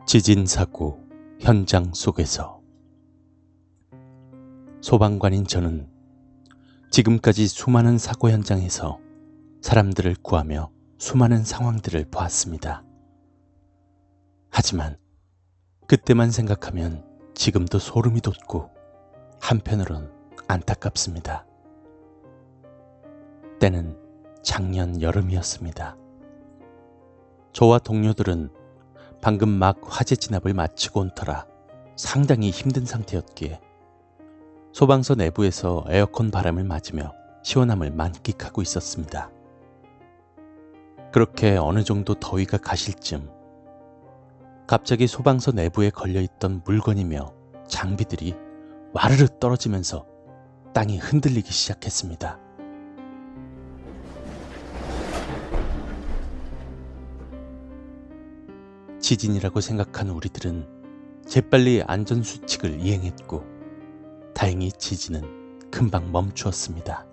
지진 사고 현장 속에서 소방관인 저는 지금까지 수많은 사고 현장에서 사람들을 구하며 수많은 상황들을 보았습니다. 하지만 그때만 생각하면 지금도 소름이 돋고 한편으론 안타깝습니다. 때는 작년 여름이었습니다. 저와 동료들은 방금 막 화재 진압을 마치고 온 터라 상당히 힘든 상태였기에 소방서 내부에서 에어컨 바람을 맞으며 시원함을 만끽하고 있었습니다. 그렇게 어느 정도 더위가 가실 즈음 갑자기 소방서 내부에 걸려있던 물건이며 장비들이 와르르 떨어지면서 땅이 흔들리기 시작했습니다. 지진이라고 생각한 우리들은 재빨리 안전수칙을 이행했고 다행히 지진은 금방 멈추었습니다.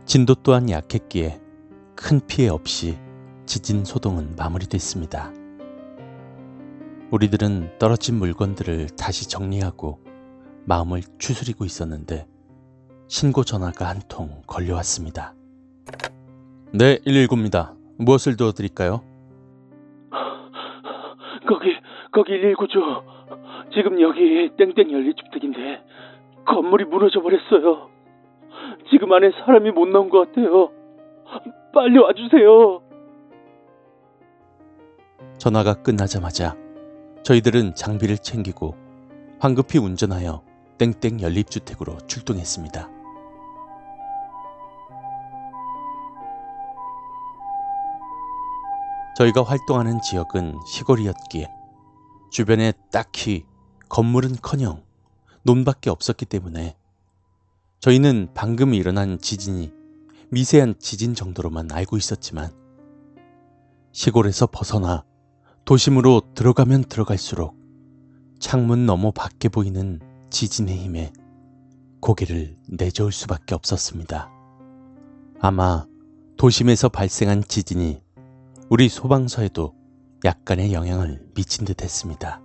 진도 또한 약했기에 큰 피해 없이 지진 소동은 마무리됐습니다. 우리들은 떨어진 물건들을 다시 정리하고 마음을 추스리고 있었는데 신고 전화가 한 통 걸려왔습니다. 네, 119입니다. 무엇을 도와드릴까요? 거기 119죠. 지금 여기 땡땡 연립주택인데 건물이 무너져 버렸어요. 지금 안에 사람이 못 나온 것 같아요. 빨리 와주세요. 전화가 끝나자마자 저희들은 장비를 챙기고 황급히 운전하여 땡땡 연립주택으로 출동했습니다. 저희가 활동하는 지역은 시골이었기에 주변에 딱히 건물은커녕 논밖에 없었기 때문에 저희는 방금 일어난 지진이 미세한 지진 정도로만 알고 있었지만 시골에서 벗어나 도심으로 들어가면 들어갈수록 창문 너머 밖에 보이는 지진의 힘에 고개를 내저을 수밖에 없었습니다. 아마 도심에서 발생한 지진이 우리 소방서에도 약간의 영향을 미친 듯 했습니다.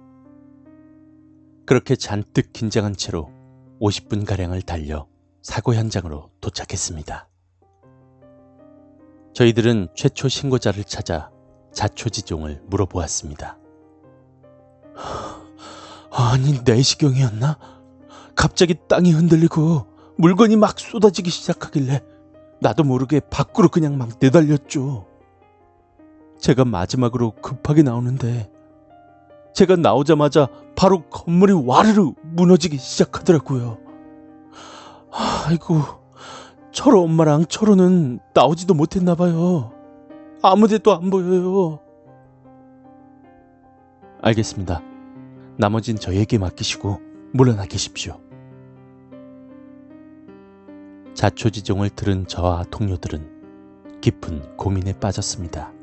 그렇게 잔뜩 긴장한 채로 50분가량을 달려 사고 현장으로 도착했습니다. 저희들은 최초 신고자를 찾아 자초지종을 물어보았습니다. 아니, 4시경이었나? 갑자기 땅이 흔들리고 물건이 막 쏟아지기 시작하길래 나도 모르게 밖으로 그냥 막 내달렸죠. 제가 마지막으로 급하게 나오는데 제가 나오자마자 바로 건물이 와르르 무너지기 시작하더라고요. 아이고, 철호 엄마랑 철호는 나오지도 못했나 봐요. 아무데도 안 보여요. 알겠습니다. 나머진 저에게 맡기시고 물러나 계십시오. 자초지종을 들은 저와 동료들은 깊은 고민에 빠졌습니다.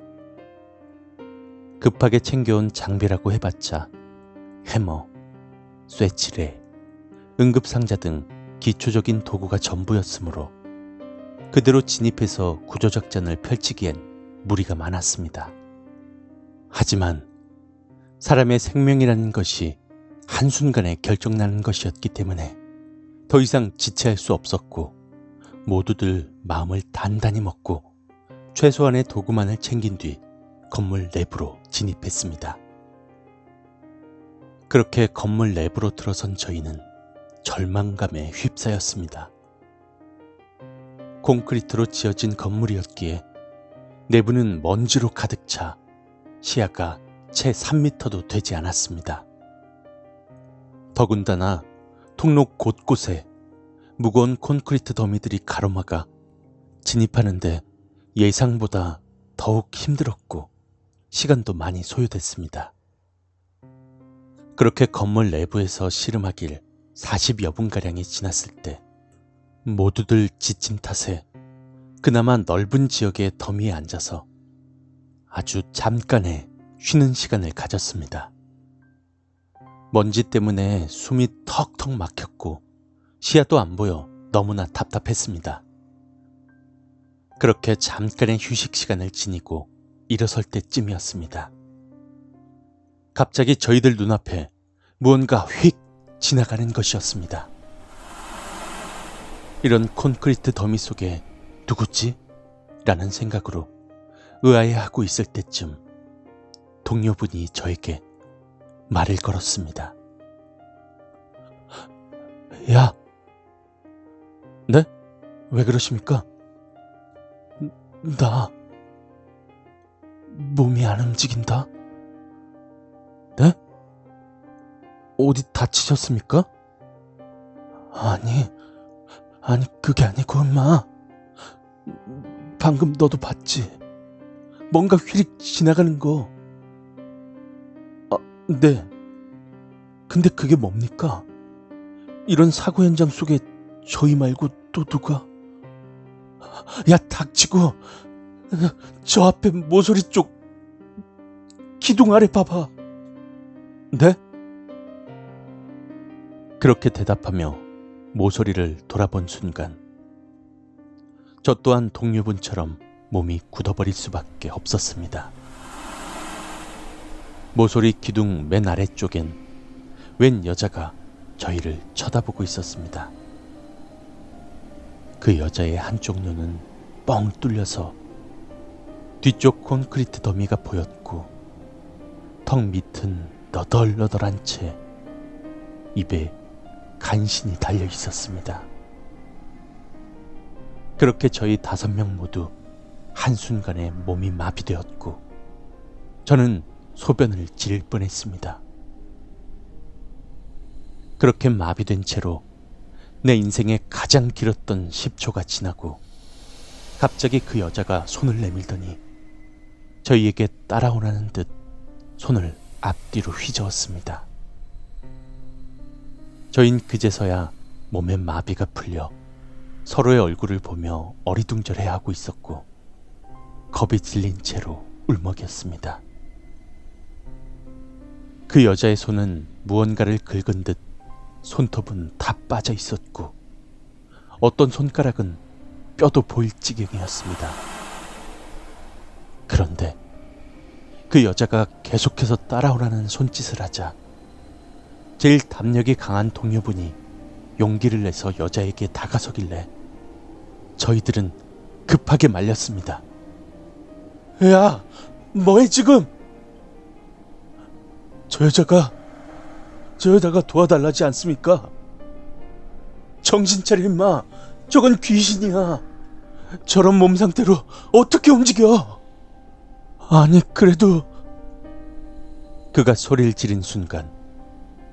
급하게 챙겨온 장비라고 해봤자 해머, 쇠치레, 응급상자 등 기초적인 도구가 전부였으므로 그대로 진입해서 구조작전을 펼치기엔 무리가 많았습니다. 하지만 사람의 생명이라는 것이 한순간에 결정나는 것이었기 때문에 더 이상 지체할 수 없었고 모두들 마음을 단단히 먹고 최소한의 도구만을 챙긴 뒤 건물 내부로 진입했습니다. 그렇게 건물 내부로 들어선 저희는 절망감에 휩싸였습니다. 콘크리트로 지어진 건물이었기에 내부는 먼지로 가득 차 시야가 채 3m도 되지 않았습니다. 더군다나 통로 곳곳에 무거운 콘크리트 더미들이 가로막아 진입하는데 예상보다 더욱 힘들었고 시간도 많이 소요됐습니다. 그렇게 건물 내부에서 씨름하길 40여 분가량이 지났을 때 모두들 지침 탓에 그나마 넓은 지역의 더미에 앉아서 아주 잠깐의 쉬는 시간을 가졌습니다. 먼지 때문에 숨이 턱턱 막혔고 시야도 안 보여 너무나 답답했습니다. 그렇게 잠깐의 휴식 시간을 지니고 일어설 때쯤이었습니다. 갑자기 저희들 눈앞에 무언가 휙 지나가는 것이었습니다. 이런 콘크리트 더미 속에 누구지? 라는 생각으로 의아해하고 있을 때쯤 동료분이 저에게 말을 걸었습니다. 야! 네? 왜 그러십니까? 나 몸이 안 움직인다? 네? 어디 다치셨습니까? 아니 그게 아니고 엄마. 방금 너도 봤지? 뭔가 휘릭 지나가는 거. 네. 근데 그게 뭡니까? 이런 사고 현장 속에 저희 말고 또 누가? 야, 닥치고 저 앞에 모서리 쪽 기둥 아래 봐봐. 네? 그렇게 대답하며 모서리를 돌아본 순간 저 또한 동료분처럼 몸이 굳어버릴 수밖에 없었습니다. 모서리 기둥 맨 아래쪽엔 웬 여자가 저희를 쳐다보고 있었습니다. 그 여자의 한쪽 눈은 뻥 뚫려서 뒤쪽 콘크리트 더미가 보였고 턱 밑은 너덜너덜한 채 입에 간신히 달려 있었습니다. 그렇게 저희 5명 모두 한순간에 몸이 마비되었고 저는 소변을 지릴 뻔했습니다. 그렇게 마비된 채로 내 인생에 가장 길었던 10초가 지나고 갑자기 그 여자가 손을 내밀더니 저희에게 따라오라는 듯 손을 앞뒤로 휘저었습니다. 저흰 그제서야 몸의 마비가 풀려 서로의 얼굴을 보며 어리둥절해하고 있었고 겁이 질린 채로 울먹였습니다. 그 여자의 손은 무언가를 긁은 듯 손톱은 다 빠져 있었고 어떤 손가락은 뼈도 보일 지경이었습니다. 그런데 그 여자가 계속해서 따라오라는 손짓을 하자 제일 담력이 강한 동료분이 용기를 내서 여자에게 다가서길래 저희들은 급하게 말렸습니다. 야, 뭐해 지금? 저 여자가 도와달라지 않습니까? 정신 차려 임마. 저건 귀신이야. 저런 몸 상태로 어떻게 움직여? 아니 그래도 그가 소리를 지른 순간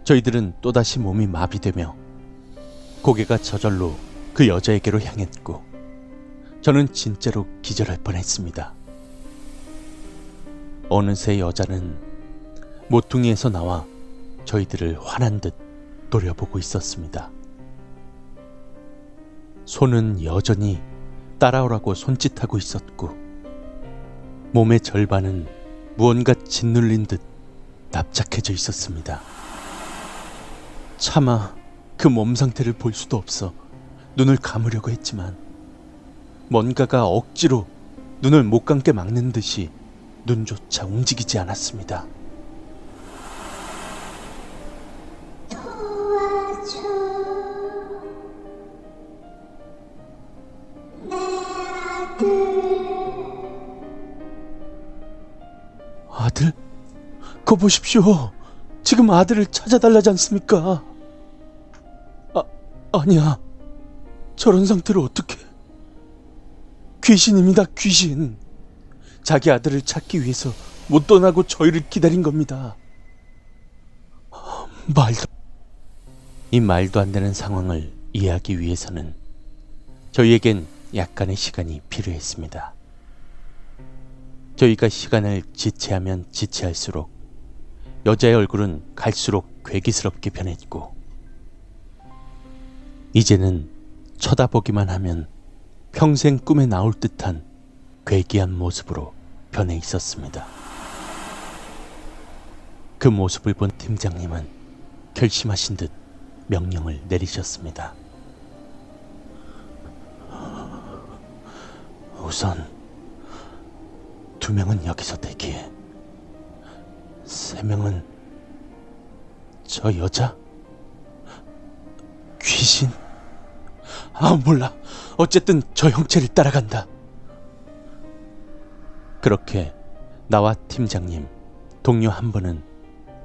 저희들은 또다시 몸이 마비되며 고개가 저절로 그 여자에게로 향했고 저는 진짜로 기절할 뻔했습니다. 어느새 여자는 모퉁이에서 나와 저희들을 화난 듯 노려보고 있었습니다. 손은 여전히 따라오라고 손짓하고 있었고 몸의 절반은 무언가 짓눌린 듯 납작해져 있었습니다. 차마 그 몸 상태를 볼 수도 없어 눈을 감으려고 했지만 뭔가가 억지로 눈을 못 감게 막는 듯이 눈조차 움직이지 않았습니다. 아들? 거 보십시오. 지금 아들을 찾아달라지 않습니까? 아니야. 저런 상태로 어떻게? 귀신입니다, 귀신. 자기 아들을 찾기 위해서 못 떠나고 저희를 기다린 겁니다. 이 말도 안 되는 상황을 이해하기 위해서는 저희에겐 약간의 시간이 필요했습니다. 저희가 시간을 지체하면 지체할수록 여자의 얼굴은 갈수록 괴기스럽게 변했고 이제는 쳐다보기만 하면 평생 꿈에 나올 듯한 괴기한 모습으로 변해 있었습니다. 그 모습을 본 팀장님은 결심하신 듯 명령을 내리셨습니다. 우선 2명은 여기서 대기해. 3명은 저 여자? 귀신? 아, 몰라. 어쨌든 저 형체를 따라간다. 그렇게 나와 팀장님, 동료 한 분은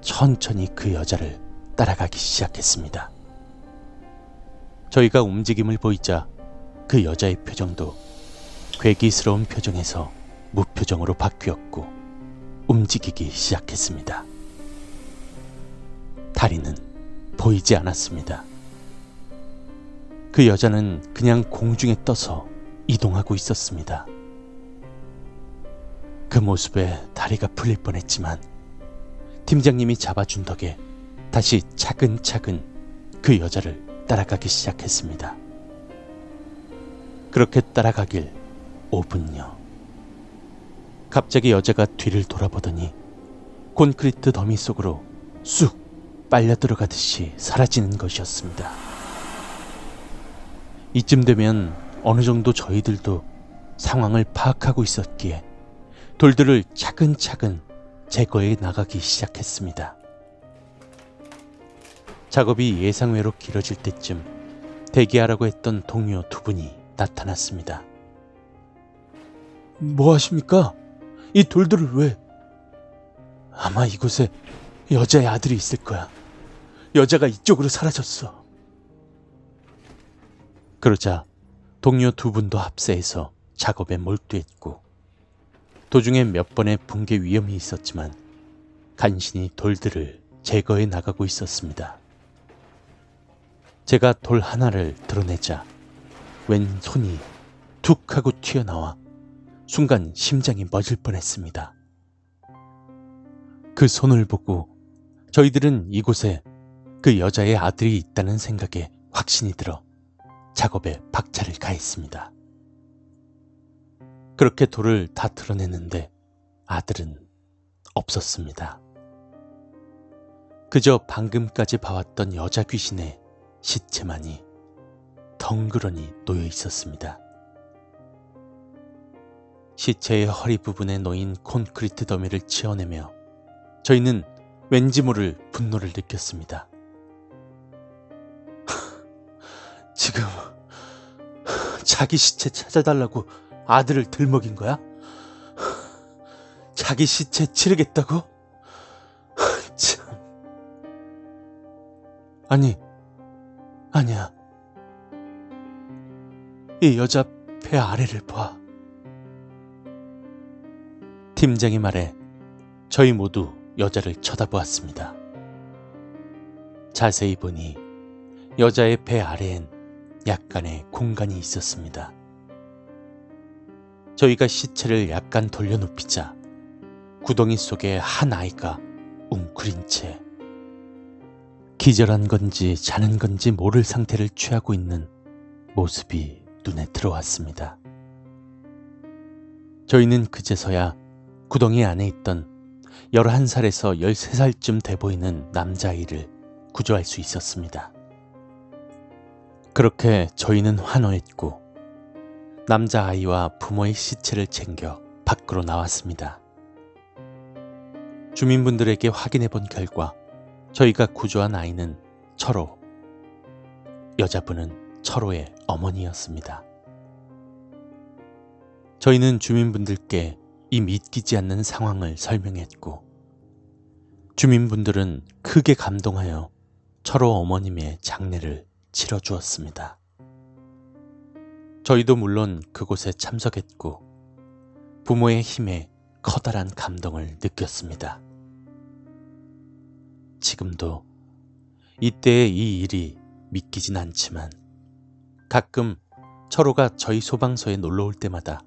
천천히 그 여자를 따라가기 시작했습니다. 저희가 움직임을 보이자 그 여자의 표정도 괴기스러운 표정에서 무표정으로 바뀌었고 움직이기 시작했습니다. 다리는 보이지 않았습니다. 그 여자는 그냥 공중에 떠서 이동하고 있었습니다. 그 모습에 다리가 풀릴 뻔했지만 팀장님이 잡아준 덕에 다시 차근차근 그 여자를 따라가기 시작했습니다. 그렇게 따라가길 5분여. 갑자기 여자가 뒤를 돌아보더니 콘크리트 더미 속으로 쑥 빨려 들어가듯이 사라지는 것이었습니다. 이쯤 되면 어느 정도 저희들도 상황을 파악하고 있었기에 돌들을 차근차근 제거해 나가기 시작했습니다. 작업이 예상외로 길어질 때쯤 대기하라고 했던 동료 2분이 나타났습니다. 뭐 하십니까? 이 돌들을 왜? 아마 이곳에 여자의 아들이 있을 거야. 여자가 이쪽으로 사라졌어. 그러자 동료 2분도 합세해서 작업에 몰두했고 도중에 몇 번의 붕괴 위험이 있었지만 간신히 돌들을 제거해 나가고 있었습니다. 제가 돌 하나를 드러내자 왼 손이 툭 하고 튀어나와 순간 심장이 멎을 뻔했습니다. 그 손을 보고 저희들은 이곳에 그 여자의 아들이 있다는 생각에 확신이 들어 작업에 박차를 가했습니다. 그렇게 돌을 다 드러냈는데 아들은 없었습니다. 그저 방금까지 봐왔던 여자 귀신의 시체만이 덩그러니 놓여 있었습니다. 시체의 허리 부분에 놓인 콘크리트 더미를 치워내며 저희는 왠지 모를 분노를 느꼈습니다. 지금 자기 시체 찾아달라고 아들을 들먹인 거야? 자기 시체 치르겠다고? 참. 아니야. 이 여자 배 아래를 봐. 팀장의 말에 저희 모두 여자를 쳐다보았습니다. 자세히 보니 여자의 배 아래엔 약간의 공간이 있었습니다. 저희가 시체를 약간 돌려눕히자 구덩이 속에 한 아이가 웅크린 채 기절한 건지 자는 건지 모를 상태를 취하고 있는 모습이 눈에 들어왔습니다. 저희는 그제서야 구덩이 안에 있던 11살에서 13살쯤 돼 보이는 남자아이를 구조할 수 있었습니다. 그렇게 저희는 환호했고 남자아이와 부모의 시체를 챙겨 밖으로 나왔습니다. 주민분들에게 확인해 본 결과 저희가 구조한 아이는 철호, 여자분은 철호의 어머니였습니다. 저희는 주민분들께 이 믿기지 않는 상황을 설명했고 주민분들은 크게 감동하여 철호 어머님의 장례를 치러주었습니다. 저희도 물론 그곳에 참석했고 부모의 힘에 커다란 감동을 느꼈습니다. 지금도 이때의 이 일이 믿기진 않지만 가끔 철호가 저희 소방서에 놀러 올 때마다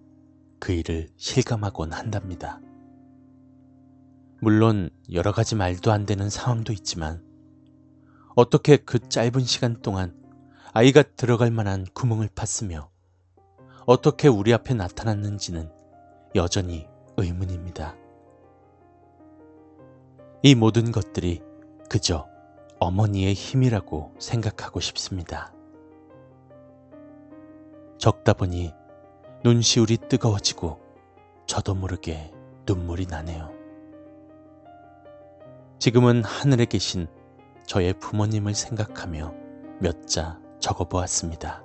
그 일을 실감하곤 한답니다. 물론 여러 가지 말도 안 되는 상황도 있지만 어떻게 그 짧은 시간 동안 아이가 들어갈 만한 구멍을 팠으며 어떻게 우리 앞에 나타났는지는 여전히 의문입니다. 이 모든 것들이 그저 어머니의 힘이라고 생각하고 싶습니다. 적다 보니 눈시울이 뜨거워지고 저도 모르게 눈물이 나네요. 지금은 하늘에 계신 저의 부모님을 생각하며 몇 자 적어보았습니다.